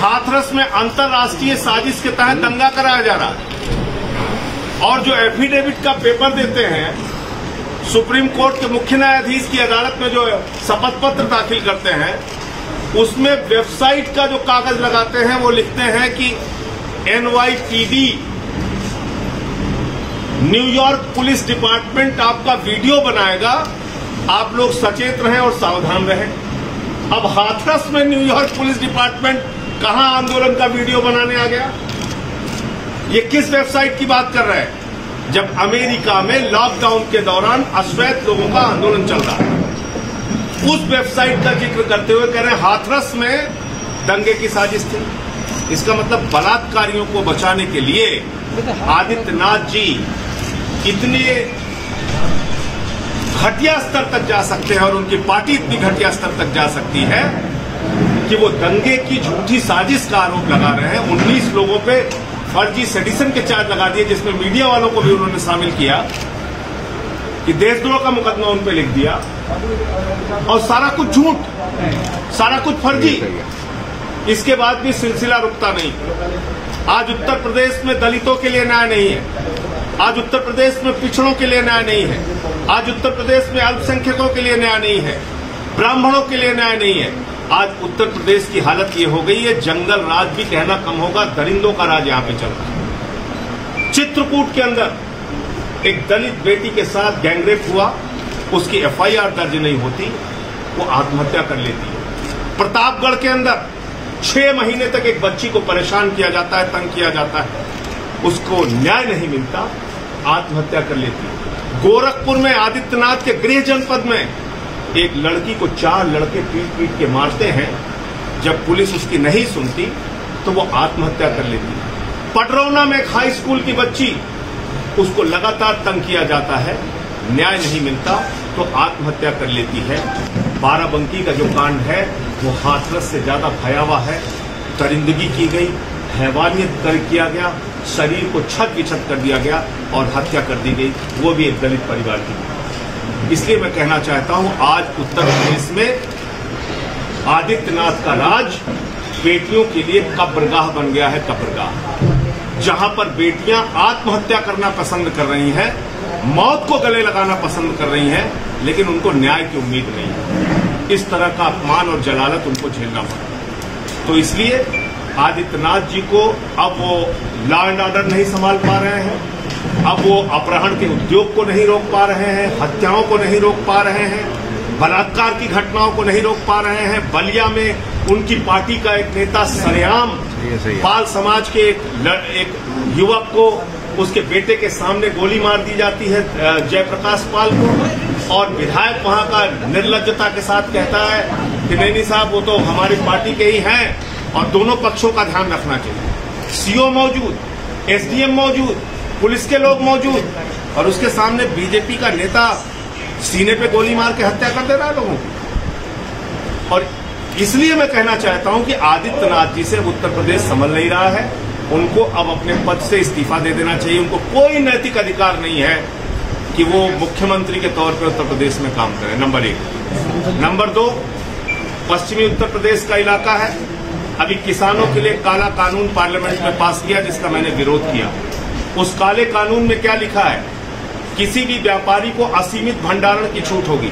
हाथरस में अंतर्राष्ट्रीय साजिश के तहत दंगा कराया जा रहा है और जो एफिडेविट का पेपर देते हैं सुप्रीम कोर्ट के मुख्य न्यायाधीश की अदालत में जो शपथ पत्र दाखिल करते हैं उसमें वेबसाइट का जो कागज लगाते हैं वो लिखते हैं कि NYPD न्यूयॉर्क पुलिस डिपार्टमेंट आपका वीडियो बनाएगा, आप लोग सचेत रहें और सावधान रहें। अब हाथरस में न्यूयॉर्क पुलिस डिपार्टमेंट कहां आंदोलन का वीडियो बनाने आ गया? ये किस वेबसाइट की बात कर रहे हैं? जब अमेरिका में लॉकडाउन के दौरान अश्वेत लोगों का आंदोलन चल रहा है, उस वेबसाइट का जिक्र करते हुए कह रहे हैं हाथरस में दंगे की साजिश थी। इसका मतलब बलात्कारियों को बचाने के लिए आदित्यनाथ जी इतने घटिया स्तर तक जा सकते हैं और उनकी पार्टी इतनी घटिया स्तर तक जा सकती है कि वो दंगे की झूठी साजिश का आरोप लगा रहे हैं। 19 लोगों पे फर्जी सेडिशन के चार्ज लगा दिए, जिसमें मीडिया वालों को भी उन्होंने शामिल किया कि देशद्रोह का मुकदमा उन पे लिख दिया और सारा कुछ झूठ, सारा कुछ फर्जी। इसके बाद भी सिलसिला रुकता नहीं। आज उत्तर प्रदेश में दलितों के लिए न्याय नहीं है, आज उत्तर प्रदेश में पिछड़ों के लिए न्याय नहीं है, आज उत्तर प्रदेश में अल्पसंख्यकों के लिए न्याय नहीं है, ब्राह्मणों के लिए न्याय नहीं है। आज उत्तर प्रदेश की हालत ये हो गई है, जंगल राज भी कहना कम होगा, दरिंदों का राज यहां पे चल रहा है। चित्रकूट के अंदर एक दलित बेटी के साथ गैंगरेप हुआ, उसकी FIR दर्ज नहीं होती, वो आत्महत्या कर लेती है। प्रतापगढ़ के अंदर 6 महीने तक एक बच्ची को परेशान किया जाता है, तंग किया जाता है, उसको न्याय नहीं मिलता, आत्महत्या कर लेती है। गोरखपुर में आदित्यनाथ के गृह जनपद में एक लड़की को 4 लड़के पीट पीट के मारते हैं, जब पुलिस उसकी नहीं सुनती तो वो आत्महत्या कर लेती है। पटरौना में एक हाई स्कूल की बच्ची, उसको लगातार तंग किया जाता है, न्याय नहीं मिलता तो आत्महत्या कर लेती है। बाराबंकी का जो कांड है वो हाथरस से ज्यादा भयावह है। दरिंदगी की गई, हैवानियत किया गया, शरीर को छत विछत कर दिया गया और हत्या कर दी गई, वो भी एक दलित परिवार की। इसलिए मैं कहना चाहता हूं, आज उत्तर प्रदेश में आदित्यनाथ का राज बेटियों के लिए कब्रगाह बन गया है। कब्रगाह जहां पर बेटियां आत्महत्या करना पसंद कर रही हैं, मौत को गले लगाना पसंद कर रही हैं, लेकिन उनको न्याय की उम्मीद नहीं है। इस तरह का अपमान और जलालत उनको झेलना पड़ा। तो इसलिए आदित्यनाथ जी को अब वो लॉ एंड ऑर्डर नहीं संभाल पा रहे हैं, अब वो अपहरण के उद्योग को नहीं रोक पा रहे हैं, हत्याओं को नहीं रोक पा रहे हैं, बलात्कार की घटनाओं को नहीं रोक पा रहे हैं। बलिया में उनकी पार्टी का एक नेता सरेआम पाल समाज के एक युवक को उसके बेटे के सामने गोली मार दी जाती है, जयप्रकाश पाल को, और विधायक वहां का निर्लज्जता के साथ कहता है कि नहीं साहब वो तो हमारी पार्टी के ही हैं और दोनों पक्षों का ध्यान रखना चाहिए। CO मौजूद, SDM मौजूद, पुलिस के लोग मौजूद, और उसके सामने बीजेपी का नेता सीने पे गोली मार के हत्या कर दे रहा है लोगों की। और इसलिए मैं कहना चाहता हूं कि आदित्यनाथ जी से उत्तर प्रदेश संभल नहीं रहा है, उनको अब अपने पद से इस्तीफा दे देना चाहिए। उनको कोई नैतिक अधिकार नहीं है कि वो मुख्यमंत्री के तौर पर उत्तर प्रदेश में काम करें, नंबर 1। नंबर 2, पश्चिमी उत्तर प्रदेश का इलाका है, अभी किसानों के लिए काला कानून पार्लियामेंट में पास किया जिसका मैंने विरोध किया। उस काले कानून में क्या लिखा है? किसी भी व्यापारी को असीमित भंडारण की छूट होगी।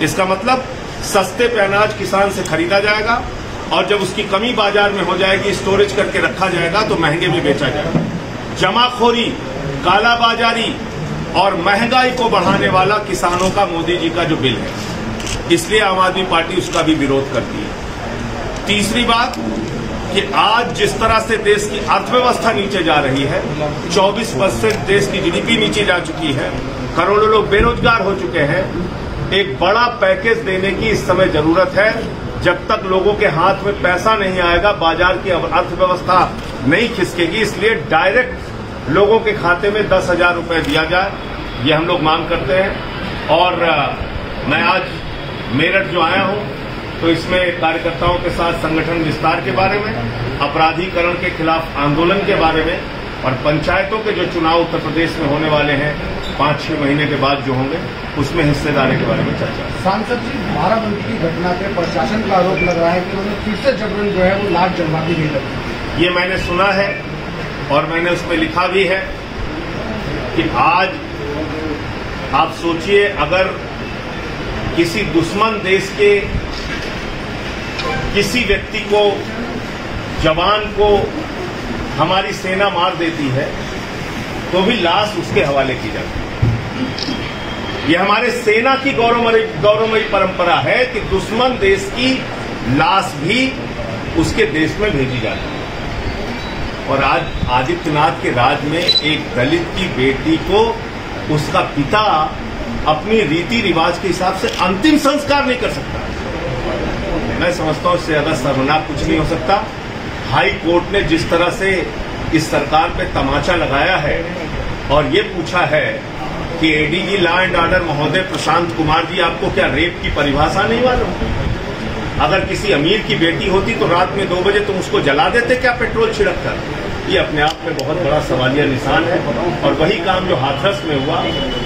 इसका मतलब सस्ते पे अनाज किसान से खरीदा जाएगा और जब उसकी कमी बाजार में हो जाएगी, स्टोरेज करके रखा जाएगा तो महंगे में बेचा जाएगा। जमाखोरी, कालाबाजारी और महंगाई को बढ़ाने वाला किसानों का मोदी जी का जो बिल है, इसलिए आम आदमी पार्टी उसका भी विरोध करती है। तीसरी बात कि आज जिस तरह से देश की अर्थव्यवस्था नीचे जा रही है, 24% देश की GDP नीचे जा चुकी है, करोड़ों लोग बेरोजगार हो चुके हैं, एक बड़ा पैकेज देने की इस समय जरूरत है। जब तक लोगों के हाथ में पैसा नहीं आएगा, बाजार की अर्थव्यवस्था नहीं खिसकेगी। इसलिए डायरेक्ट लोगों के खाते में 10,000 रुपए दिया जाए, ये हम लोग मांग करते हैं। और मैं आज मेरठ जो आया हूं तो इसमें कार्यकर्ताओं के साथ संगठन विस्तार के बारे में, अपराधीकरण के खिलाफ आंदोलन के बारे में और पंचायतों के जो चुनाव उत्तर प्रदेश में होने वाले हैं 5-6 महीने के बाद जो होंगे उसमें हिस्सेदारी के बारे में चर्चा। सांसद जी, बाराबंकी की घटना पे प्रशासन का आरोप लग रहा है कि उन्होंने फिर से जबरन जो है वो लाश जलवा दी गई। ये मैंने सुना है और मैंने उसमें लिखा भी है कि आज आप सोचिए, अगर किसी दुश्मन देश के किसी व्यक्ति को, जवान को हमारी सेना मार देती है तो भी लाश उसके हवाले की जाती है। यह हमारे सेना की गौरवमयी परंपरा है कि दुश्मन देश की लाश भी उसके देश में भेजी जाती है। और आज आदित्यनाथ के राज में एक दलित की बेटी को उसका पिता अपनी रीति रिवाज के हिसाब से अंतिम संस्कार नहीं कर सकता। मैं समझता हूं इससे ज्यादा शर्मनाक कुछ नहीं हो सकता। हाई कोर्ट ने जिस तरह से इस सरकार पे तमाचा लगाया है और ये पूछा है कि एडीजी लॉ एंड ऑर्डर महोदय प्रशांत कुमार जी, आपको क्या रेप की परिभाषा नहीं मालूम? अगर किसी अमीर की बेटी होती तो रात में 2 बजे तुम उसको जला देते क्या पेट्रोल छिड़क कर? ये अपने आप में बहुत बड़ा सवालिया निशान है और वही काम जो हाथरस में हुआ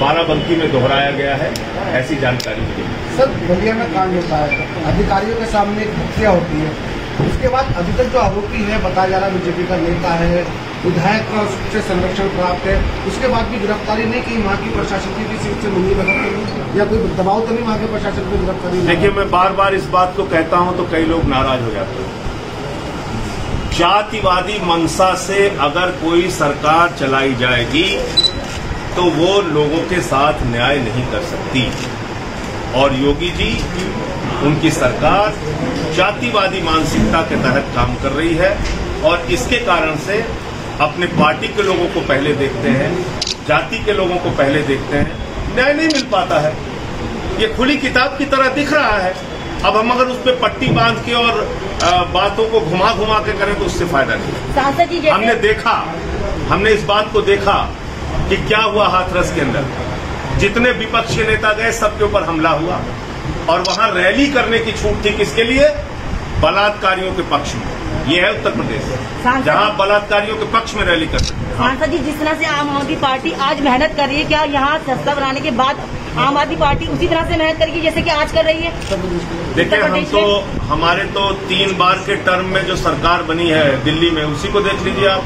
बाराबंकी में दोहराया गया है, ऐसी जानकारी मिली। सर, बलिया में कांड होता है, अधिकारियों के सामने एक हत्या होती है, उसके बाद अभी तक जो आरोपी है बताया जा रहा है बीजेपी का नेता है, विधायक का उससे संरक्षण प्राप्त है, उसके बाद भी गिरफ्तारी नहीं की। वहाँ की प्रशासन की किसी से मुंडी भगत या कोई दबाव तो नहीं वहाँ के प्रशासन की गिरफ्तारी? देखिए, मैं बार बार इस बात को कहता हूँ तो कई लोग नाराज हो जाते हैं। जातिवादी मंशा से अगर कोई सरकार चलाई जाएगी तो वो लोगों के साथ न्याय नहीं कर सकती। और योगी जी, उनकी सरकार जातिवादी मानसिकता के तहत काम कर रही है और इसके कारण से अपने पार्टी के लोगों को पहले देखते हैं, जाति के लोगों को पहले देखते हैं, न्याय नहीं मिल पाता है। ये खुली किताब की तरह दिख रहा है। अब हम अगर उस पर पट्टी बांध के और बातों को घुमा घुमा के करें तो उससे फायदा नहीं। सांसद जी, हमने इस बात को देखा कि क्या हुआ हाथरस के अंदर। जितने विपक्षी नेता गए सबके ऊपर हमला हुआ और वहां रैली करने की छूट थी किसके लिए? बलात्कारियों के पक्ष में। ये है उत्तर प्रदेश, जहां बलात्कारियों के पक्ष में रैली कर सकते हैं। सांसद जी, जिस तरह से आम आदमी पार्टी आज मेहनत कर रही है, क्या यहाँ सस्ता बनाने के बाद आम आदमी पार्टी उसी तरह से मेहनत करेगी जैसे कि आज कर रही है? देखिए, हमारे तो 3 बार के टर्म में जो सरकार बनी है दिल्ली में, उसी को देख लीजिए आप।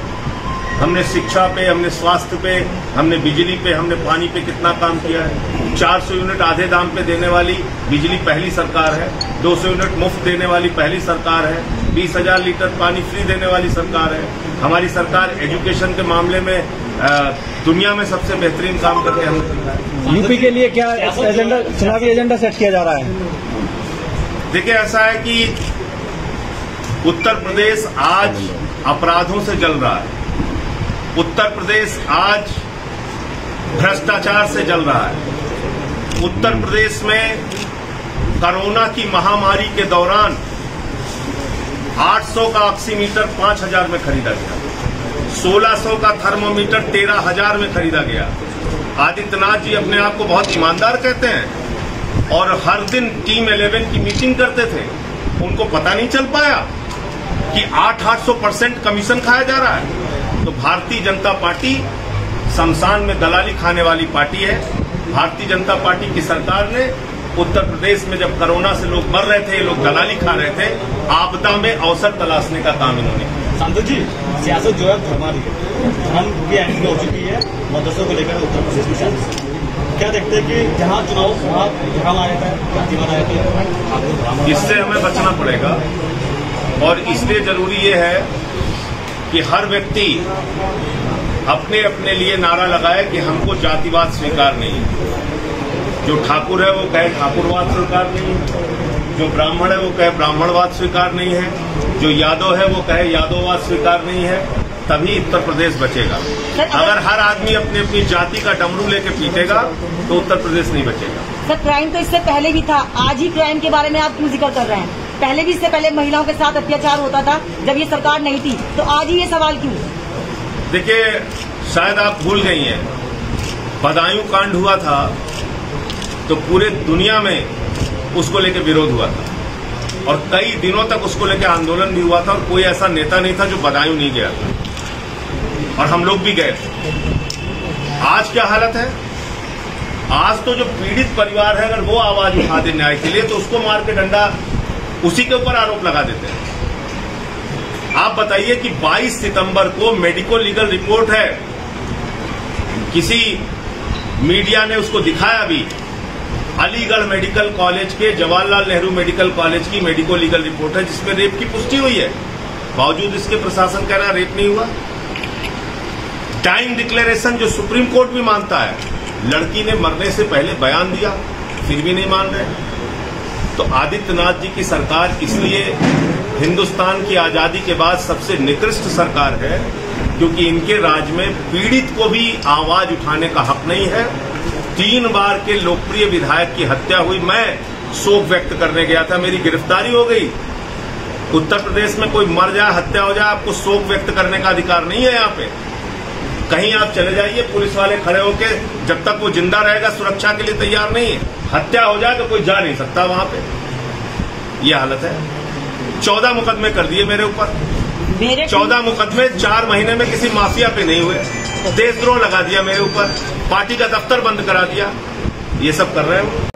हमने शिक्षा पे, हमने स्वास्थ्य पे, हमने बिजली पे, हमने पानी पे कितना काम किया है। 400 यूनिट आधे दाम पे देने वाली बिजली पहली सरकार है। 200 यूनिट मुफ्त देने वाली पहली सरकार है। 20,000 लीटर पानी फ्री देने वाली सरकार है। हमारी सरकार एजुकेशन के मामले में दुनिया में सबसे बेहतरीन काम करके हम। यूपी के लिए क्या एजेंडा, चुनावी एजेंडा सेट किया जा रहा है? देखिए, ऐसा है कि उत्तर प्रदेश आज अपराधों से जल रहा है। उत्तर प्रदेश आज भ्रष्टाचार से जल रहा है। उत्तर प्रदेश में कोरोना की महामारी के दौरान 800 का ऑक्सीमीटर 5,000 में खरीदा गया, 1600 का थर्मोमीटर 13,000 में खरीदा गया। आदित्यनाथ जी अपने आप को बहुत ईमानदार कहते हैं और हर दिन टीम 11 की मीटिंग करते थे। उनको पता नहीं चल पाया कि 800% कमीशन खाया जा रहा है। तो भारतीय जनता पार्टी शमशान में दलाली खाने वाली पार्टी है। भारतीय जनता पार्टी की सरकार ने उत्तर प्रदेश में जब कोरोना से लोग मर रहे थे, लोग दलाली खा रहे थे, आपदा में अवसर तलाशने का काम इन्होंने किया। सांसद जी, सियासत जो है थमा रही है, धर्म की एंट्री हो चुकी है मदरसों को लेकर उत्तर प्रदेश में सियासत। क्या देखते हैं कि जहाँ चुनाव धर्म आ जाता है, जातिवाद आ जाता है, इससे हमें बचना पड़ेगा। और इसलिए जरूरी ये है कि हर व्यक्ति अपने अपने लिए नारा लगाए कि हमको जातिवाद स्वीकार नहीं है। जो ठाकुर है वो कहे ठाकुरवाद स्वीकार नहीं है, जो ब्राह्मण है वो कहे ब्राह्मणवाद स्वीकार नहीं है, जो यादव है वो कहे यादववाद स्वीकार नहीं है। तभी उत्तर प्रदेश बचेगा। अगर हर आदमी अपनी अपनी जाति का डमरू लेके पीटेगा तो उत्तर प्रदेश नहीं बचेगा। सर, क्राइम तो इससे पहले भी था, आज ही क्राइम के बारे में आप क्यों जिक्र कर रहे हैं? पहले भी, इससे पहले महिलाओं के साथ अत्याचार होता था जब ये सरकार नहीं थी, तो आज ही ये सवाल क्यों? देखिए, शायद आप भूल गई हैं, बदायूं कांड हुआ था तो पूरे दुनिया में उसको लेके विरोध हुआ था और कई दिनों तक उसको लेके आंदोलन भी हुआ था और कोई ऐसा नेता नहीं था जो बदायूं नहीं गया था और हम लोग भी गए थे। आज क्या हालत है? आज तो जो पीड़ित परिवार है, अगर वो आवाज उठा दे न्याय के लिए, तो उसको मार के डंडा उसी के ऊपर आरोप लगा देते हैं। आप बताइए कि 22 सितंबर को मेडिको लीगल रिपोर्ट है, किसी मीडिया ने उसको दिखाया भी, अलीगढ़ मेडिकल कॉलेज के, जवाहरलाल नेहरू मेडिकल कॉलेज की मेडिको लीगल रिपोर्ट है, जिसमें रेप की पुष्टि हुई है। बावजूद इसके प्रशासन कह रहा है रेप नहीं हुआ। टाइम डिक्लेरेशन जो सुप्रीम कोर्ट भी मानता है, लड़की ने मरने से पहले बयान दिया, फिर भी नहीं मान रहे। तो आदित्यनाथ जी की सरकार इसलिए हिंदुस्तान की आजादी के बाद सबसे निकृष्ट सरकार है, क्योंकि इनके राज में पीड़ित को भी आवाज उठाने का हक नहीं है। 3 बार के लोकप्रिय विधायक की हत्या हुई, मैं शोक व्यक्त करने गया था, मेरी गिरफ्तारी हो गई। उत्तर प्रदेश में कोई मर जाए, हत्या हो जाए, आपको शोक व्यक्त करने का अधिकार नहीं है। यहाँ पे कहीं आप चले जाइए, पुलिस वाले खड़े होके जब तक वो जिंदा रहेगा सुरक्षा के लिए तैयार नहीं है। हत्या हो जाए तो कोई जा नहीं सकता वहां पे। ये हालत है। 14 मुकदमे कर दिए मेरे ऊपर। 14 मुकदमे 4 महीने में किसी माफिया पे नहीं हुए। देशद्रोह लगा दिया मेरे ऊपर, पार्टी का दफ्तर बंद करा दिया। ये सब कर रहे हो।